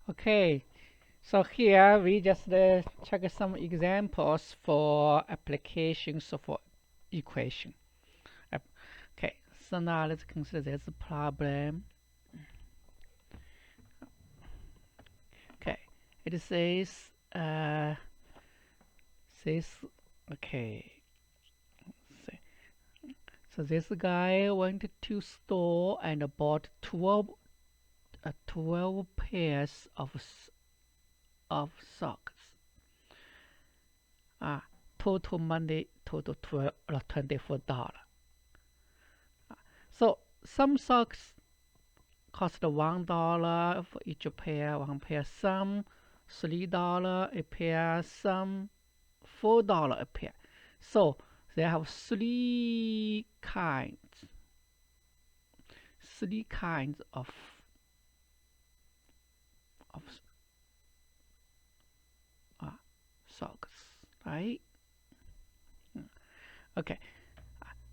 Okay, so here we just check some examples for applications for equation. Okay, so now let's consider this problem. Okay, it says okay. So this guy went to store and bought 12 pairs of socks. Total money total $24. So some socks cost $1 for each pair, one pair. Some $3 a pair, some $4 a pair. So they have three kinds of socks, right? Okay,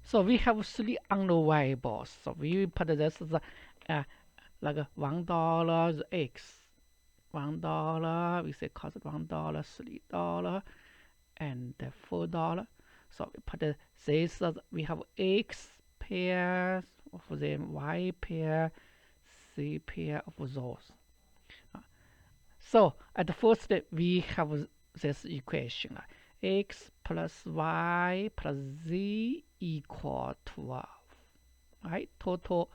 so we have three unknown variables. So we put this as like $1 is x, $1 we say cost $1, $3, and $4. So we put this as we have x pairs of them, y pair, z pair of those. So at first we have this equation: x plus y plus z equal 12. Right? Total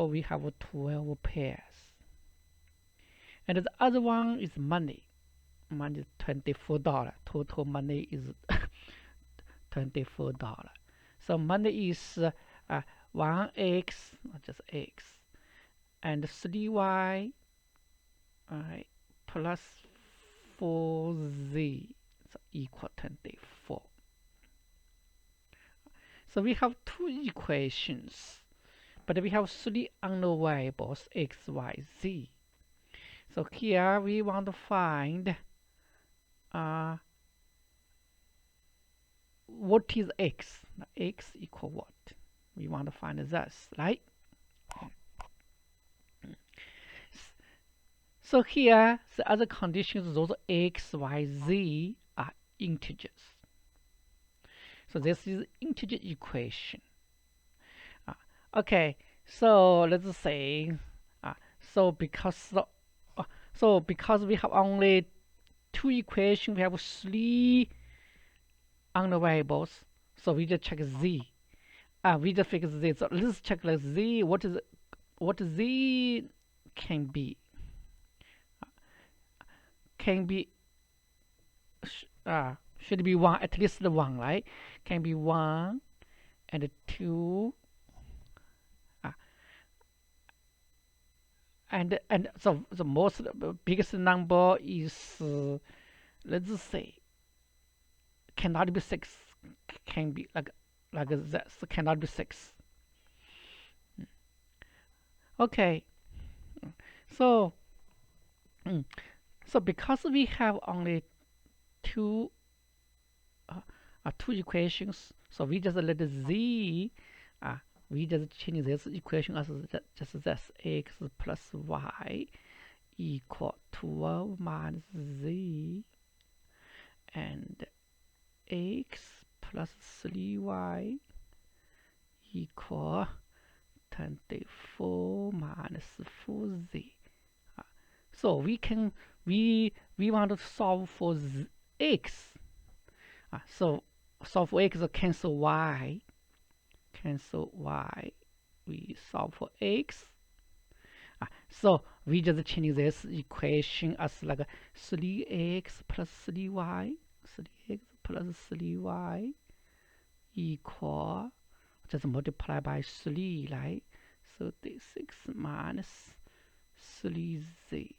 we have 12 pairs. And the other one is money. Money is $24. Total money is $24. So money is 1x, just x, and 3y, right, plus 4z, so equal 24. So we have two equations, but we have three unknown variables x, y, z. So here we want to find what is x? X equal what? We want to find this, right? So here the other conditions, those x, y, z are integers. So this is integer equation. Okay, so let's say because we have only two equations, we have three unknown variables. So we just check z. We just fix z. So let's check like z. What z can be? Can be should be one, at least one, right? Can be 1 and 2. And so the most biggest number is let's say cannot be 6. Can be like this. Cannot be 6. Okay. So because we have only two equations, so we just let z. We just change this equation as just this: x plus y equal 12 minus z, and x plus 3y equal 24 minus 4z. So we want to solve for x. So solve for x, cancel y. We solve for x. So we just change this equation as like 3x plus 3y. 3x plus 3y equal, just multiply by 3, right? 36 minus 3z.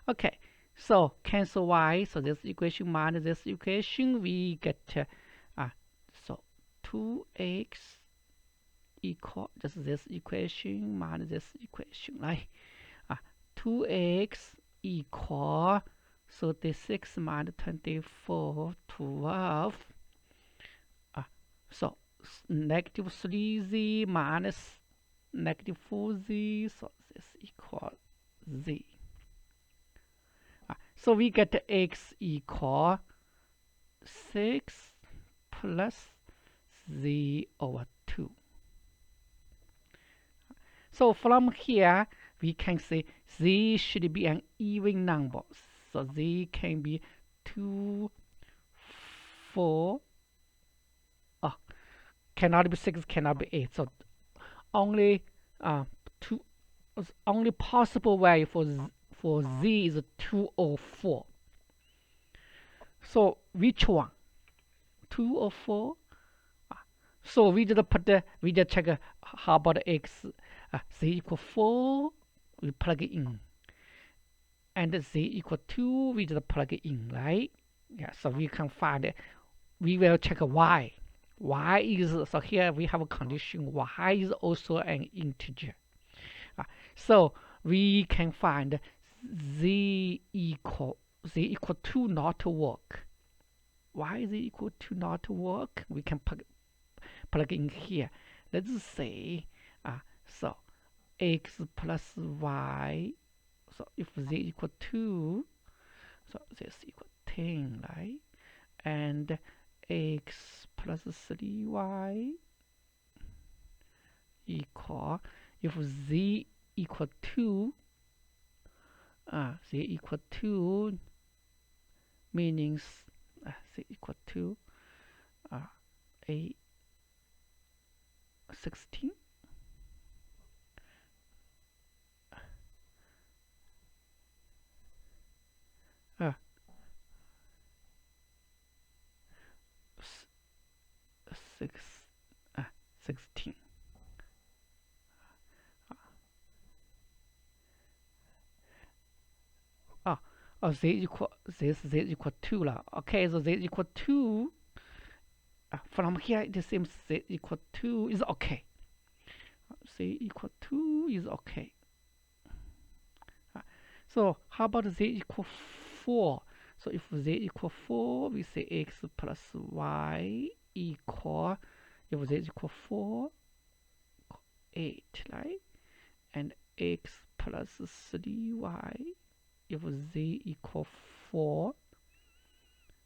Okay, so cancel y. So this equation minus this equation, we get so 2x equal just this equation minus this equation, right? 2x equal 36 minus 24, 12. So negative 3z minus negative 4z. So is equal z. So we get x equal 6 plus z over 2. So from here, we can say z should be an even number. So z can be 2, 4, cannot be 6, cannot be 8. So only only possible value for z is 2 or 4. So which one? 2 or 4? So we just check how about x, z equal 4, we plug it in. And z equal 2, we just plug it in, right? Yeah, so we can find it. We will check y. Y is, so here we have a condition, y is also an integer. So we can find z equal 2 not to work. Why is it equal to not to work? We can plug in here. Let's say so x plus y. So if z equal 2, so this equal 10, right? And x plus 3y equal, if z equal 2, z equal 2 means z equal to 16. Uh, 16. Z equal 2 lah. Okay, so z equal 2. From here it seems z equal 2 is okay. Z equal 2 is okay. So how about z equal 4? So if z equal 4, we say x plus y equal, if z equal 4, 8, right? And x plus 3y, if z equal 4,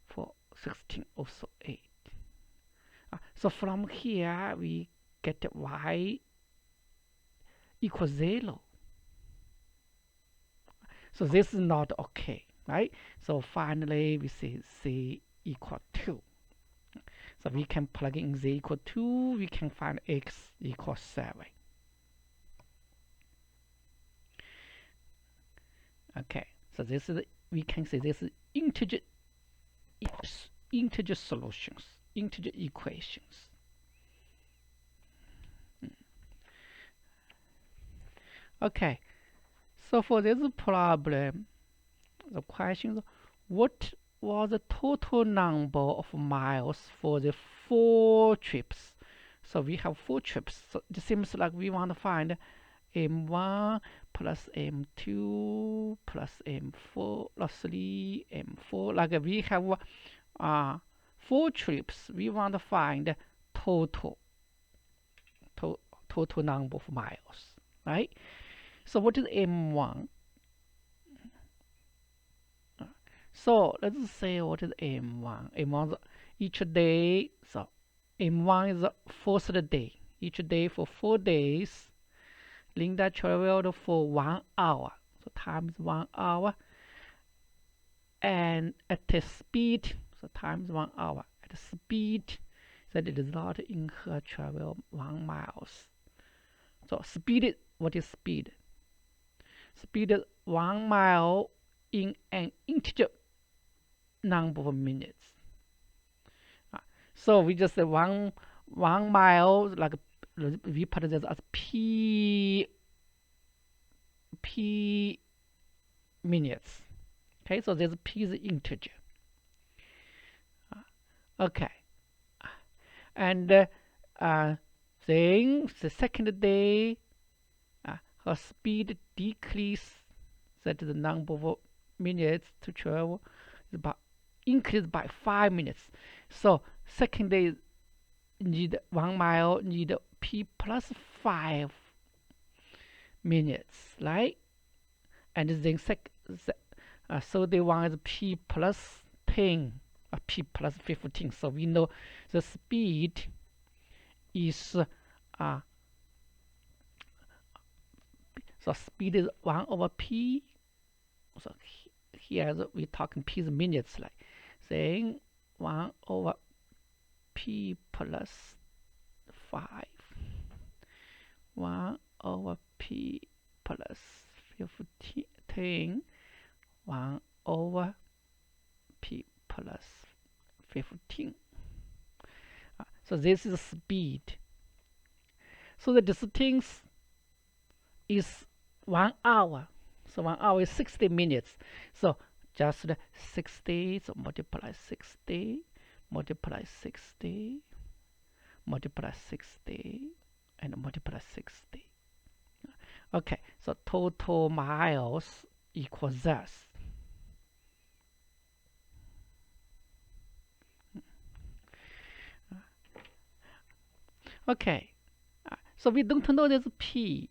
for 16, also 8. So from here, we get y equals 0. So this is not okay, right? So finally, we say z equal 2. So we can plug in z equal 2, we can find x equals 7. Okay, so this is, we can say this is integer solutions, integer equations. Okay, so for this problem, the question is, what was the total number of miles for the 4 trips? So we have 4 trips. So it seems like we want to find M1 plus M2 plus M4 plus 3 M4. Like we have 4 trips. We want to find total number of miles, right? So what is M1? So let's say what is M1? M1 is each day. So M1 is the first day. Each day for 4 days. Linda traveled for 1 hour. So times 1 hour. And at the speed, so times 1 hour. At the speed, that it is not in her travel 1 miles. So speed, what is speed? Speed is 1 mile in an integer number of minutes. So we just say 1 mile, like we put this as p minutes. Okay, so this p is integer. Okay, and then the second day, her speed decrease, that is the number of minutes to travel, is increased by 5 minutes. So second day need 1 mile, need p plus 5 minutes, right? And then so the one is p plus 10, p plus 15. So we know the speed is so speed is 1 over p. So here we're talking p is minutes, like saying 1 over p plus 5, 1 over p plus 15, 1 over p plus 15. So this is speed. So the distance is 1 hour. So 1 hour is 60 minutes. So just 60, so multiply 60, multiply 60, multiply 60, and multiply 60. Okay, so total miles equals this. Okay, so we don't know this p.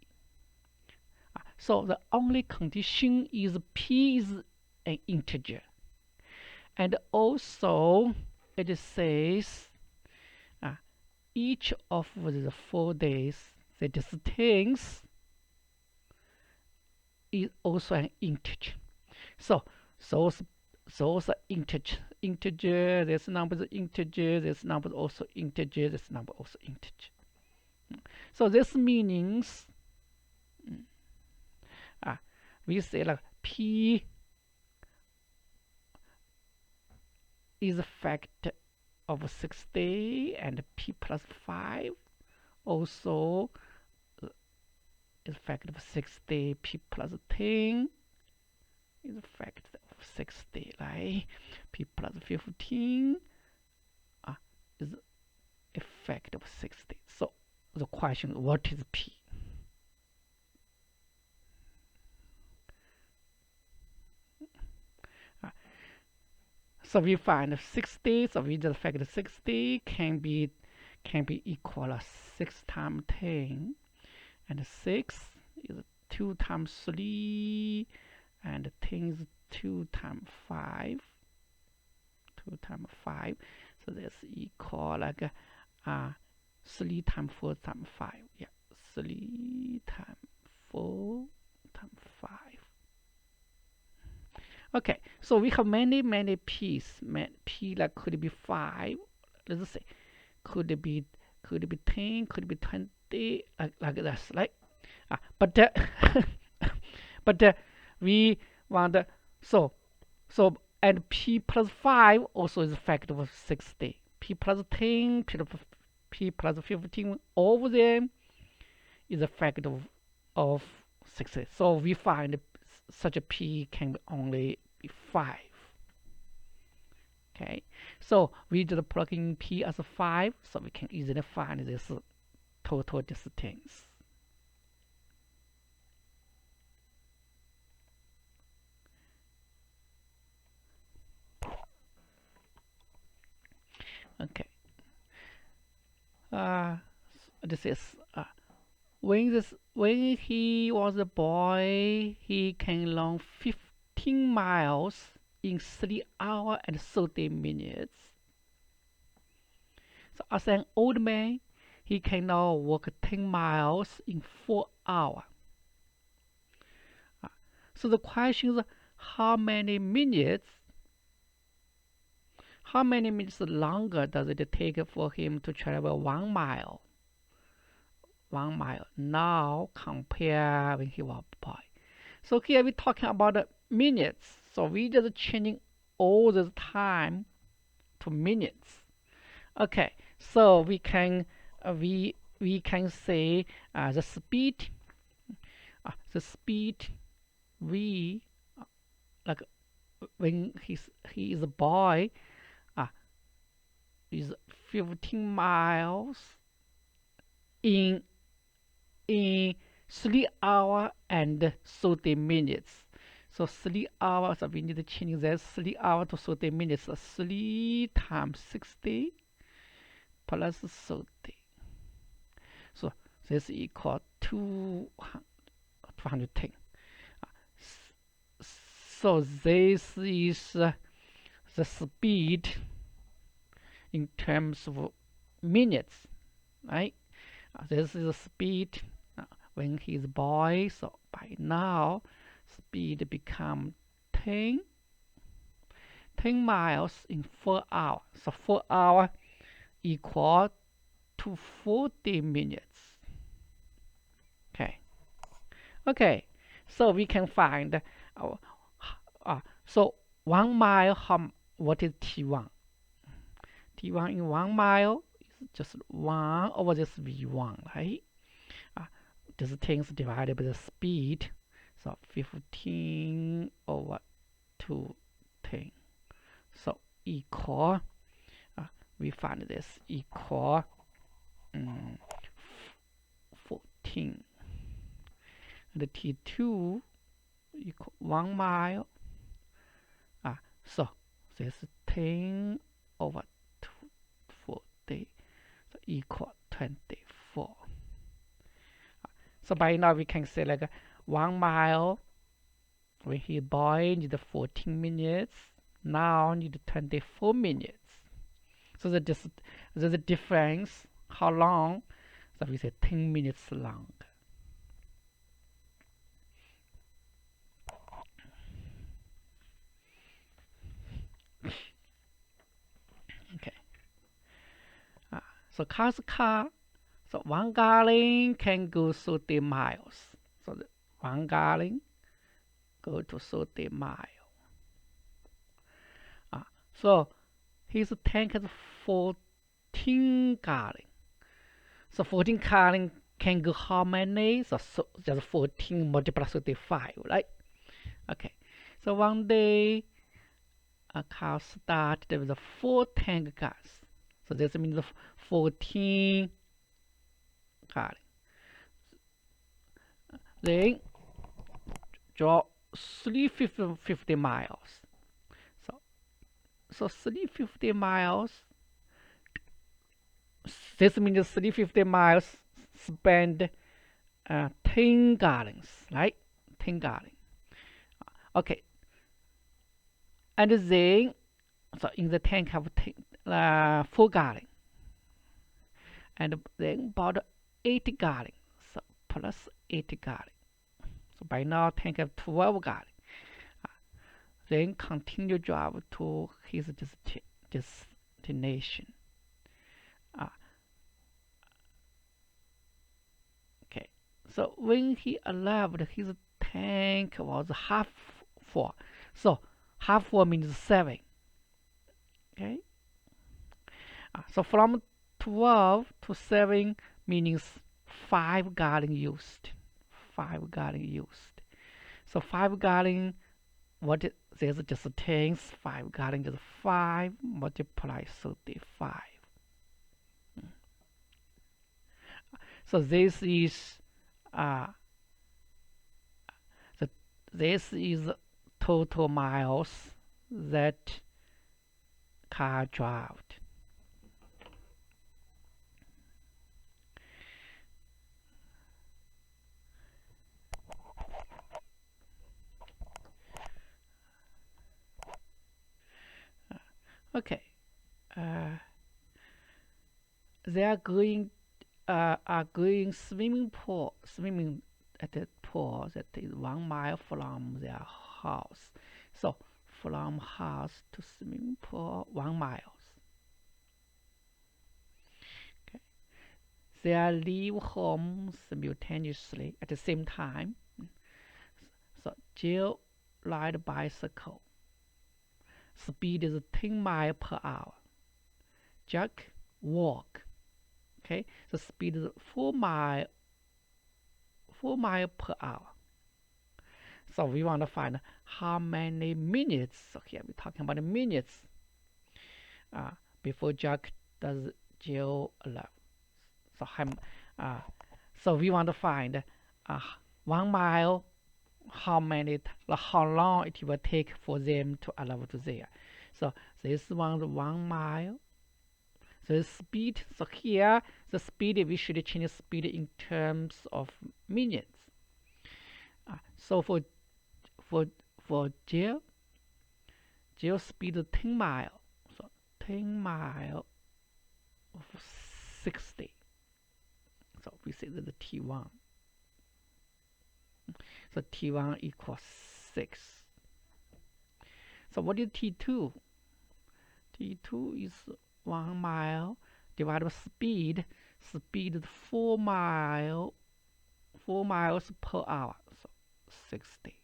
So the only condition is p is an integer. And also it says each of the 4 days, the distance is also an integer. So those are integer, this number is integer, this number is also integer, this number also integer. So this means we say like p is a factor of 60 and p plus 5 also is a factor of 60, p plus 10 is a factor of 60, right? P plus 15 is a factor of 60. So the question is, what is p? So we find 60, so we just factor 60 can be equal to 6 times 10, and 6 is 2 times 3, and 10 is 2 times 5, 2 times 5, so that's equal like 3 times 4 times 5, yeah, 3 times 4 times 5. Okay, so we have many p's. P like could be 5. Let's say could be 10, could be 20, like this, right? But we want so and p plus 5 also is a factor of 60. P plus 10, p plus 15, all of them is a factor of 60. So we find such a p can only be 5. Okay, so we just plug in p as 5, so we can easily find this total distance. Okay, this is when he was a boy, he can run 15 miles in 3 hours and 30 minutes. So as an old man, he can now walk 10 miles in 4 hours. So the question is, how many minutes longer does it take for him to travel 1 mile? 1 mile now compare when he was a boy. So here we're talking about minutes. So we just changing all the time to minutes. Okay, so we can say the speed v like when he is a boy is 15 miles in 3 hours and 30 minutes. So 3 hours, so we need to change that 3 hours to 30 minutes. So 3 times 60 plus 30. So this equals 410. So this is the speed in terms of minutes, right? This is the speed when he's boy. So by now, speed become 10 miles in 4 hours. So 4 hours equal to 40 minutes. Okay. So we can find so 1 mile. What is T1? T1 in 1 mile is just 1 over this V1, right? This thing is divided by the speed. So 15 over 210. So equal, we find this equal 14. And the T2 equal 1 mile. So this is 10 over 240. So equal 24. So by now we can say like 1 mile when he boy need 14 minutes. Now need 24 minutes. So the difference, how long? So we say 10 minutes long. Okay. So car's car. So 1 gallon can go 30 miles. So 1 gallon go to 30 miles. So his tank is 14 gallon. So 14 gallon can go how many? So just 14 multiplied 35, right? Okay. So one day a car started with 4 tank gas. So this means 14 gallon. Then draw 350 miles. So 350 miles. This means 350 miles spend 10 gallons, right? 10 gallons. Okay. And then, so in the tank have 4 gallons. And then about 8 gallons. So plus 8 gallons. So by now tank have 12 gallons. Then continue drive to his destination. Okay. So when he arrived, his tank was half full. So half full means 7. Okay. So from 12 to 7 means 5 gallons used. 5 gallons used. So 5 gallons, what is, there's just 10, 5 gallons is 5 multiplied 35. So this is this is total miles that car drove. Okay. They are going swimming at the pool that is 1 mile from their house. So from house to swimming pool 1 mile. Okay. They leave home simultaneously at the same time. So Jill ride bicycle. Speed is 10 miles per hour. Jack walk. Okay, the speed is 4 miles per hour. So we want to find how many minutes. So here we're talking about the minutes before Jack does Jill love. So we want to find 1 mile. How long it will take for them to arrive to there. So this one is 1 mile. So the speed, so here the speed, we should change the speed in terms of minutes. So for for gel speed is 10 mile. So 10 mile of 60. So we say that the T1. So T1 equals 6. So what is T2? T2 is 1 mile divided by speed. Speed is 4 miles per hour. So 60.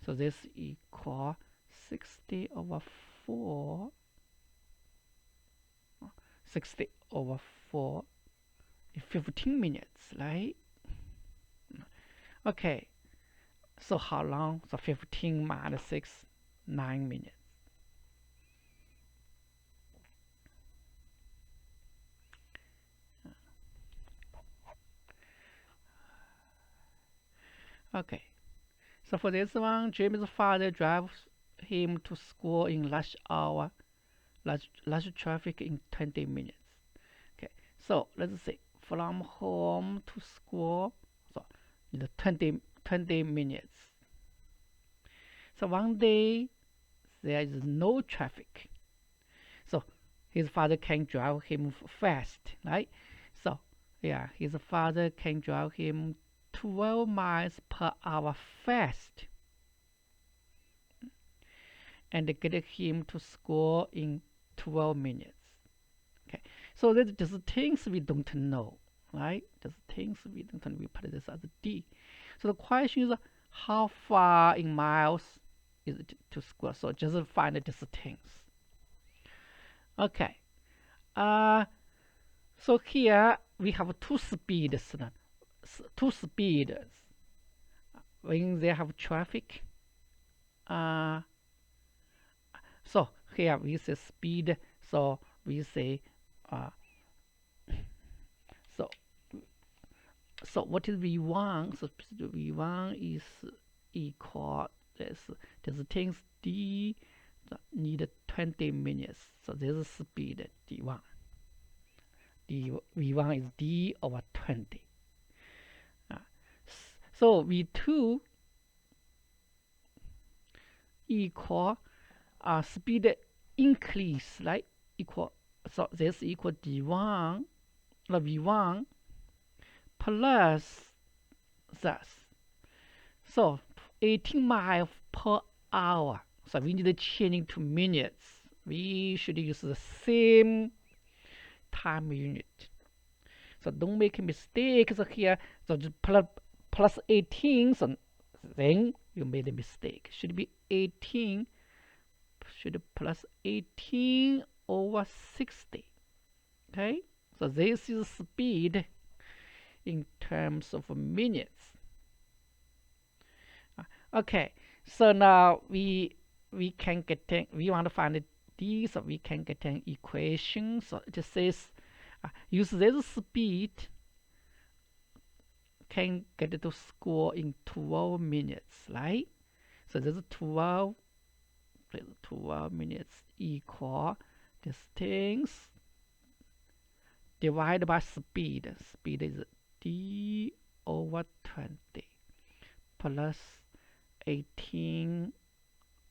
So this equals 60 over 4. 60 over 4 is 15 minutes, right? Okay. So how long? So 15 minus 6, 9 minutes. Okay. So for this one, James' father drives him to school in rush hour, rush traffic in 20 minutes. Okay. So let's say from home to school, so the 20 minutes. So one day there is no traffic. So his father can drive him fast, right? So yeah, his father can drive him 12 miles per hour fast and get him to school in 12 minutes. Okay, so there's just things we don't know, right? Just things we don't know. We put this as D. So the question is, how far in miles is it to school? So just find these things. Okay. So here we have two speeds. Two speeds when they have traffic. So here we say speed. So we say so what is V1? So V1 is equal this things D need 20 minutes. So this is speed D1. V1 is D over 20. So V2 equal speed increase, right? Equal, so this equal D1, V1 plus this. So 18 miles per hour. So we need to change into minutes. We should use the same time unit. So don't make mistakes here. So just plus 18. So then you made a mistake. Should be 18. Should plus 18 over 60. Okay. So this is speed in terms of minutes. Okay. So now we can get we want to find D, so we can get an equation. So it says use this speed can get to school in 12 minutes, right? So this 12 minutes equal distance divided by speed. Speed is D over 20 plus 18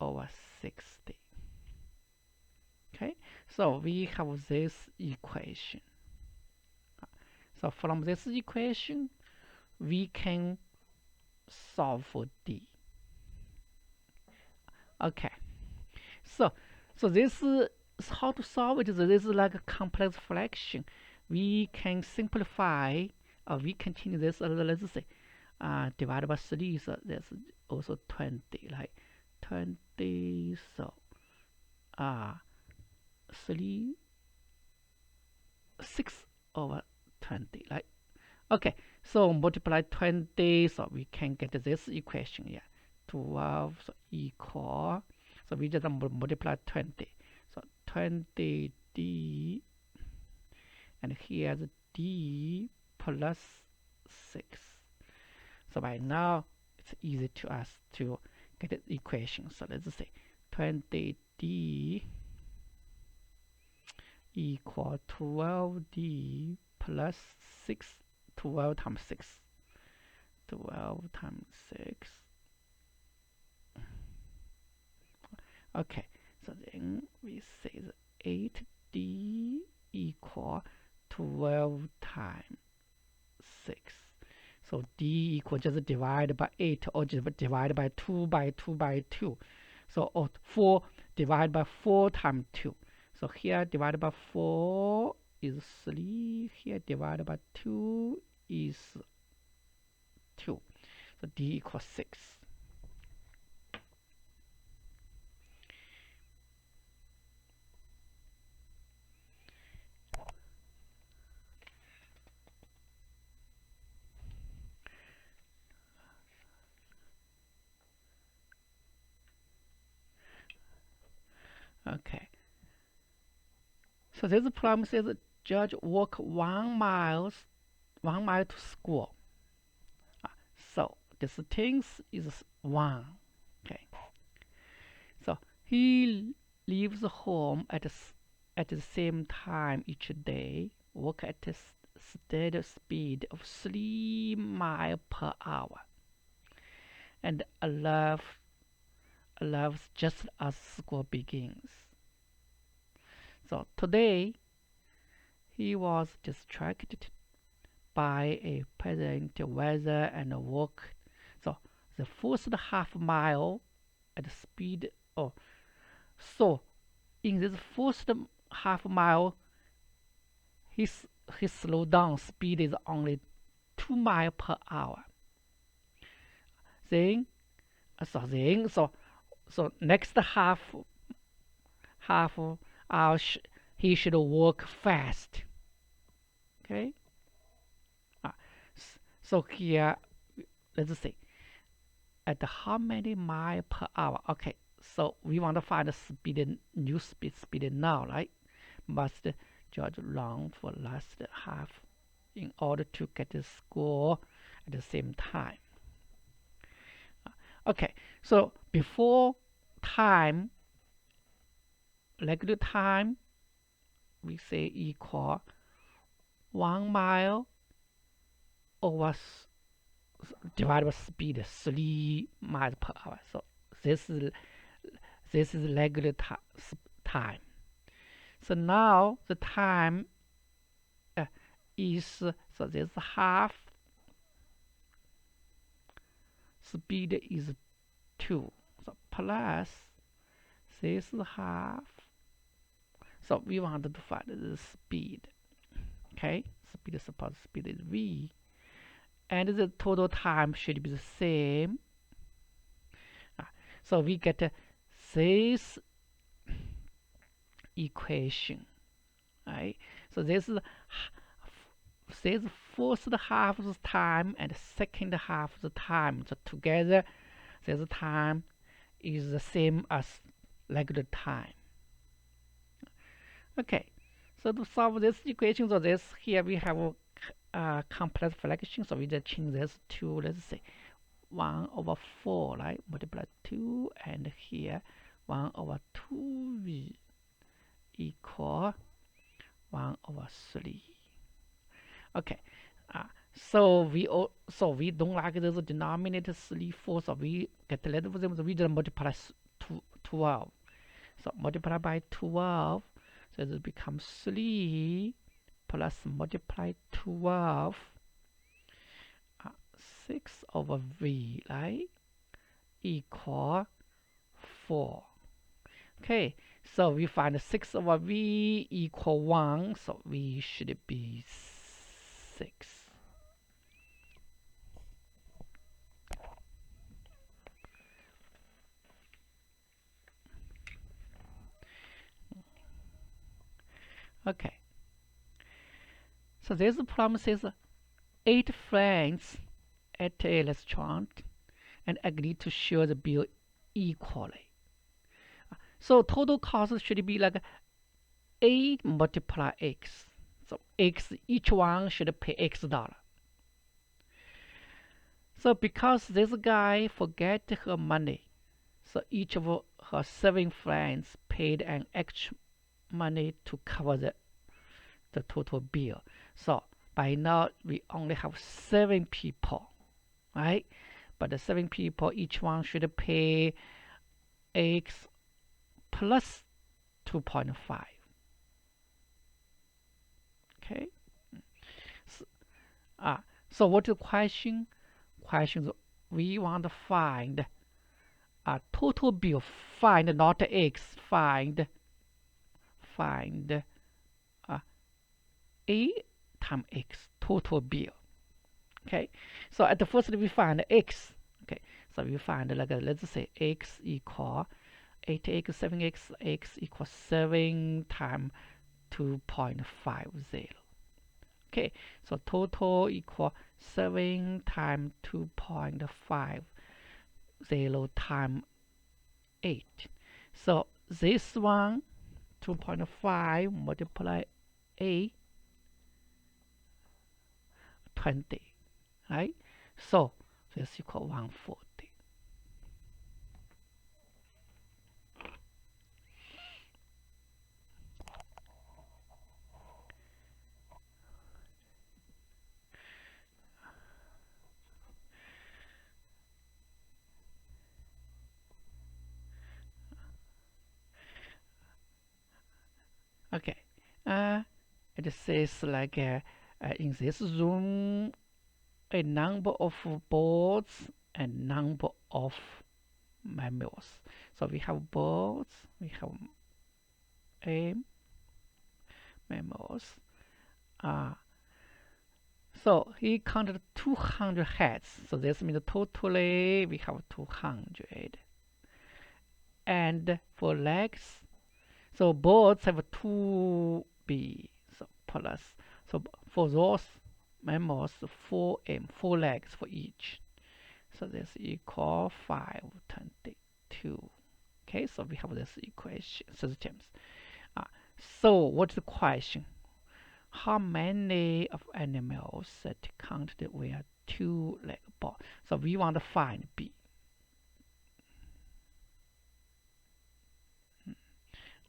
over 60. Okay, so we have this equation. So from this equation, we can solve for D. Okay, so this is how to solve it. This is like a complex fraction. We can simplify, or we continue this. Let's say divided by 3, so that's also 20, right? 20, so 6 over 20, right? Okay, so multiply 20, so we can get this equation here. 12 so equal, so we just multiply 20. So 20D, and here's D plus 6. So by now, it's easy to us to get the equation. So let's say 20D equal 12D plus 6. 12 times 6. 12 times 6 Okay, so then we say that 8D equal 12 times 6. So D equal just divide by 8 or just divide by 2 by 2 by 2. So 4 divided by 4 times 2. So here divided by 4 is 3. Here divided by 2 is 2. So D equals 6. Okay. So this problem says George walk 1 mile to school. So distance is 1. Okay. So he leaves home at the same time each day, walk at a steady speed of 3 miles per hour, and arrives just as school begins. So today he was distracted by a pleasant weather and walked the first half mile at speed. So in this first half mile, his slow down speed is only 2 miles per hour. Then so next half hour he should walk fast. Okay. So here, let's see, at how many miles per hour? Okay, so we want to find the new speed now, right? Must George run for last half in order to get the score at the same time. Okay, so before time, regular time, we say equal 1 mile over divided by speed 3 miles per hour. So this is regular time. So now the time is, so this half speed is 2. So plus this half. So we want to find the speed. Okay, speed is v, and the total time should be the same. So we get this equation, right? So this first half of the time and second half of the time. So together, this time is the same as regular time. Okay, so to solve this equation, so this here we have a complex fraction. So we just change this to, let's say, 1 over 4, right? Multiply 2, and here 1 over 2v equal 1 over 3. Okay, so we don't like this denominator 3, 4, so we get rid of them. So we just multiply 12. So multiply by 12, so this becomes 3 plus multiply 12, 6 over v, right, equal 4. Okay, so we find 6 over v equal 1, so v should be 6. Okay, so this problem says 8 friends at a restaurant and agree to share the bill equally. So total cost should be like a multiply x. So x, each one should pay x dollar. So because this guy forget her money, so each of her 7 friends paid an extra money to cover the total bill. So by now we only have 7 people, right? But the 7 people, each one should pay x plus 2.5. Okay. So what is the question? Question is we want to find total bill. Find not x. Find a times x total bill. Okay. So at the first we find x. Okay. So we find like let's say x equal 8x 7x x equals 7 times 2.50. Okay, so total equal 7 times 2.50 times 8. So this one 2.5 multiply 8 20, right? So this equal 140. Okay, it says like in this room a number of boards and number of mammals. So we have boards, we have mammals. So he counted 200 heads. So this means totally we have 200. And for legs, so boards have 2b. So plus. So for those mammals, 4m, 4 legs for each. So this equal 522. Okay, so we have this equation systems. So what's the question? How many of animals that counted with 2-leg ball? So we want to find B.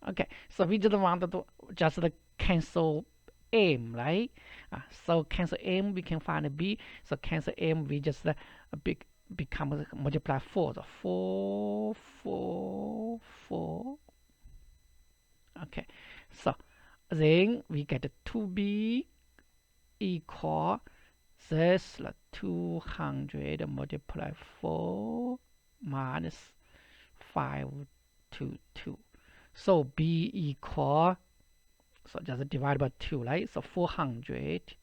Okay, so we just want to just cancel M, right? So cancel M, we can find B. So cancel M, we just become multiply 4. So 4, 4, 4. Okay, so then we get 2b equal this 200 multiply 4 minus 522. So b equal, so just divide by 2, right? So 400,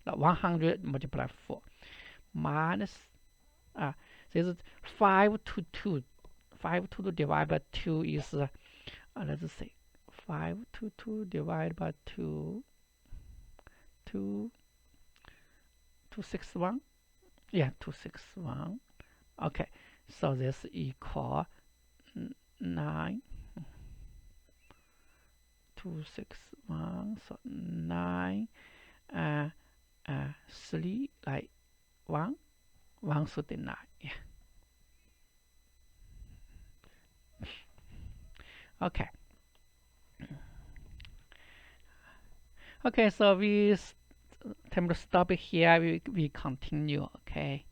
100 multiply 4 minus this is 522. 522 divided by 2 is let's say 522 divided by 2, 261. Yeah, 261. Okay, so this equal 9. 261. So 9, 3, like 139. Yeah. Okay. Okay, so we time to stop it here. We continue. Okay.